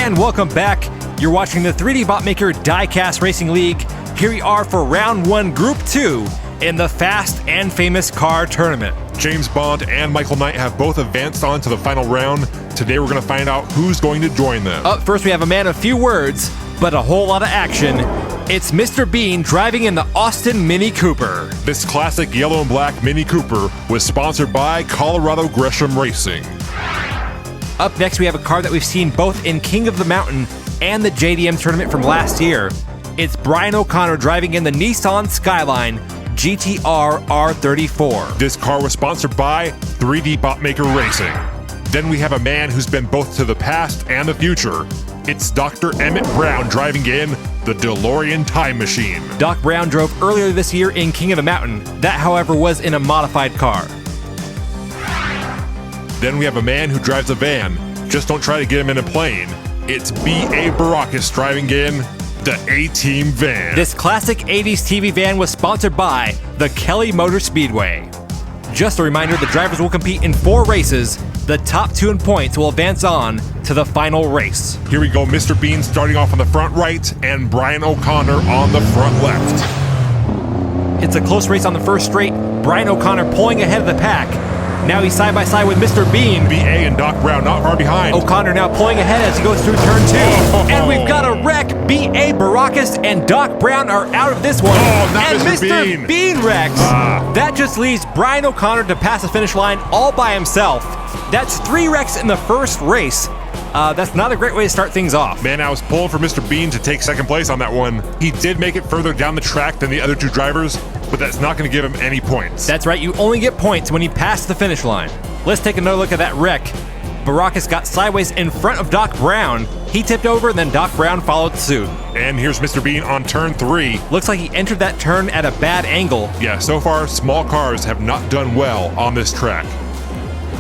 And welcome back. You're watching the 3D bot maker Diecast Racing League. Here we are for round 1, group 2 in the Fast and Famous Car Tournament. James Bond and Michael Knight have both advanced on to the final round. Today we're going to find out who's going to join them. Up first we have a man of few words, but a whole lot of action. It's Mr. Bean driving in the Austin Mini Cooper. This classic yellow and black Mini Cooper was sponsored by Colorado Gresham Racing. Up next we have a car that we've seen both in King of the Mountain and the JDM tournament from last year. It's Brian O'Connor driving in the Nissan Skyline GTR R34. This car was sponsored by 3D Bot Maker Racing. Then we have a man who's been both to the past and the future. It's Dr. Emmett Brown driving in the DeLorean Time Machine. Doc Brown drove earlier this year in King of the Mountain. That, however, was in a modified car. Then we have a man who drives a van. Just don't try to get him in a plane. It's B.A. Baracus driving in the A-Team van. This classic 80s TV van was sponsored by the Kelly Motor Speedway. Just a reminder, the drivers will compete in 4 races. The top 2 in points will advance on to the final race. Here we go, Mr. Bean starting off on the front right and Brian O'Connor on the front left. It's a close race on the first straight. Brian O'Connor pulling ahead of the pack. Now he's side by side with Mr. Bean. B.A. and Doc Brown not far behind. O'Connor now pulling ahead as he goes through turn 2. And we've got a wreck. B.A. Baracus and Doc Brown are out of this one. Not and Mr. Bean wrecks. That just leaves Brian O'Connor to pass the finish line all by himself. That's 3 wrecks in the first race. That's not a great way to start things off. Man, I was pulling for Mr. Bean to take second place on that one. He did make it further down the track than the other 2 drivers, but that's not going to give him any points. That's right, you only get points when you pass the finish line. Let's take another look at that wreck. Baracus got sideways in front of Doc Brown. He tipped over, and then Doc Brown followed suit. And here's Mr. Bean on turn 3. Looks like he entered that turn at a bad angle. Yeah, so far, small cars have not done well on this track.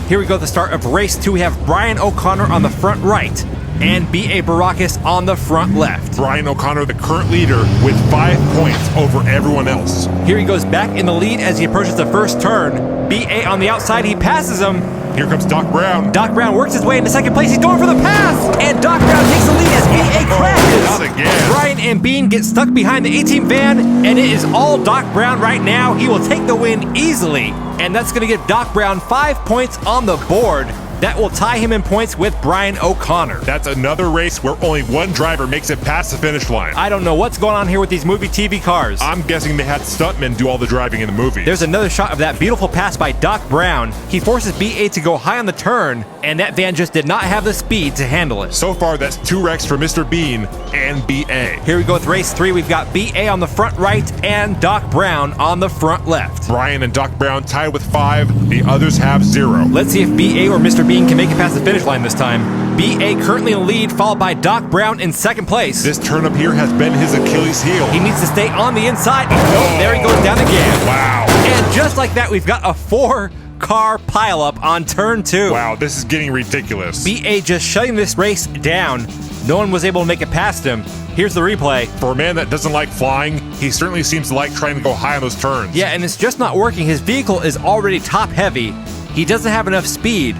Here we go at the start of race 2. We have Brian O'Connor on the front right and B.A. Baracus on the front left. Brian O'Connor, the current leader, with 5 points over everyone else. Here he goes back in the lead as he approaches the first turn. B.A. on the outside, he passes him. Here comes Doc Brown. Doc Brown works his way into second place. He's going for the pass! And Doc Brown takes the lead as B.A. crashes. Not again. Brian and Bean get stuck behind the A-Team van, and it is all Doc Brown right now. He will take the win easily. And that's going to give Doc Brown 5 points on the board. That will tie him in points with Brian O'Connor. That's another race where only one driver makes it past the finish line. I don't know what's going on here with these movie TV cars. I'm guessing they had stuntmen do all the driving in the movie. There's another shot of that beautiful pass by Doc Brown. He forces B.A. to go high on the turn, and that van just did not have the speed to handle it. So far, that's 2 wrecks for Mr. Bean and B.A. Here we go with race 3. We've got B.A. on the front right and Doc Brown on the front left. Brian and Doc Brown tied with 5. The others have 0. Let's see if B.A. or Mr. Bean can make it past the finish line this time. B.A. currently in the lead, followed by Doc Brown in second place. This turn up here has been his Achilles heel. He needs to stay on the inside. Oh, there he goes down again. Wow. And just like that, we've got a 4-car pileup on turn 2. Wow, this is getting ridiculous. B.A. just shutting this race down. No one was able to make it past him. Here's the replay. For a man that doesn't like flying, he certainly seems to like trying to go high on those turns. Yeah, and it's just not working. His vehicle is already top heavy. He doesn't have enough speed.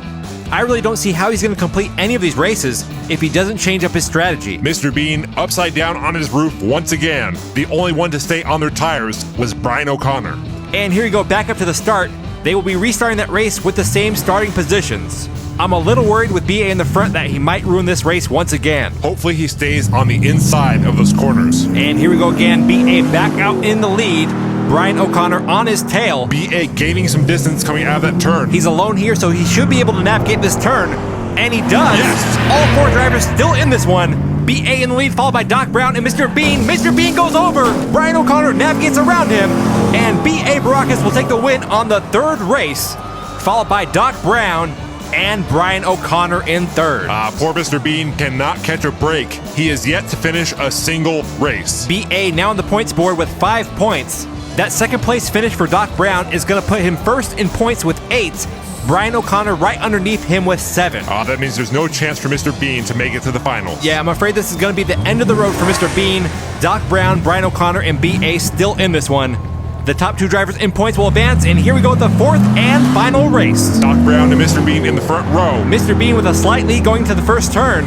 I really don't see how he's going to complete any of these races if he doesn't change up his strategy. Mr. Bean upside down on his roof once again. The only one to stay on their tires was Brian O'Connor. And here we go back up to the start. They will be restarting that race with the same starting positions. I'm a little worried with B.A. in the front that he might ruin this race once again. Hopefully he stays on the inside of those corners. And here we go again. B.A. back out in the lead. Brian O'Connor on his tail. B.A. gaining some distance coming out of that turn. He's alone here, so he should be able to navigate this turn. And he does. Yes. All 4 drivers still in this one. B.A. in the lead, followed by Doc Brown and Mr. Bean. Mr. Bean goes over. Brian O'Connor navigates around him. And B.A. Baracus will take the win on the 3rd race, followed by Doc Brown and Brian O'Connor in 3rd. Poor Mr. Bean cannot catch a break. He is yet to finish a single race. B.A. now on the points board with 5 points. That second place finish for Doc Brown is going to put him first in points with 8. Brian O'Connor right underneath him with 7. That means there's no chance for Mr. Bean to make it to the finals. Yeah, I'm afraid this is going to be the end of the road for Mr. Bean. Doc Brown, Brian O'Connor, and B.A. still in this one. The top 2 drivers in points will advance, and here we go with the 4th and final race. Doc Brown and Mr. Bean in the front row. Mr. Bean with a slight lead going to the first turn.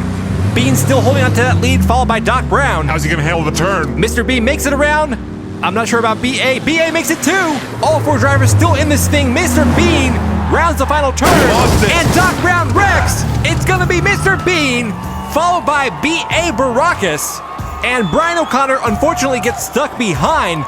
Bean still holding on to that lead, followed by Doc Brown. How's he gonna handle the turn? Mr. Bean makes it around. I'm not sure about BA. BA makes it too. All 4 drivers still in this thing. Mr. Bean rounds the final turn. Lost it. And Doc Brown wrecks. It's going to be Mr. Bean, followed by BA Baracus. And Brian O'Connor unfortunately gets stuck behind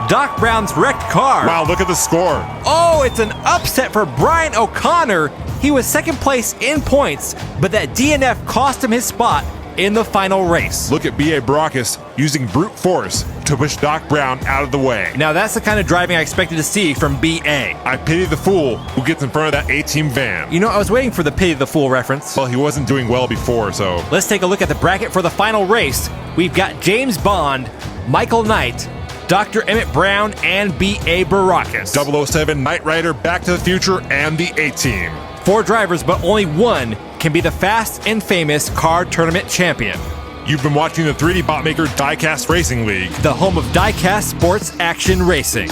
Doc Brown's wrecked car. Wow, look at the score. Oh, it's an upset for Brian O'Connor. He was second place in points, but that DNF cost him his spot in the final race. Look at B.A. Baracus using brute force to push Doc Brown out of the way. Now that's the kind of driving I expected to see from BA. I pity the fool who gets in front of that A-team van. You know, I was waiting for the pity the fool reference. Well, he wasn't doing well before, so... Let's take a look at the bracket for the final race. We've got James Bond, Michael Knight, Dr. Emmett Brown, and B.A. Baracus. 007 Knight Rider, Back to the Future, and the A-team. 4 drivers, but only one can be the fast and famous car tournament champion. You've been watching the 3D bot maker Diecast Racing League, the home of Diecast Sports Action Racing.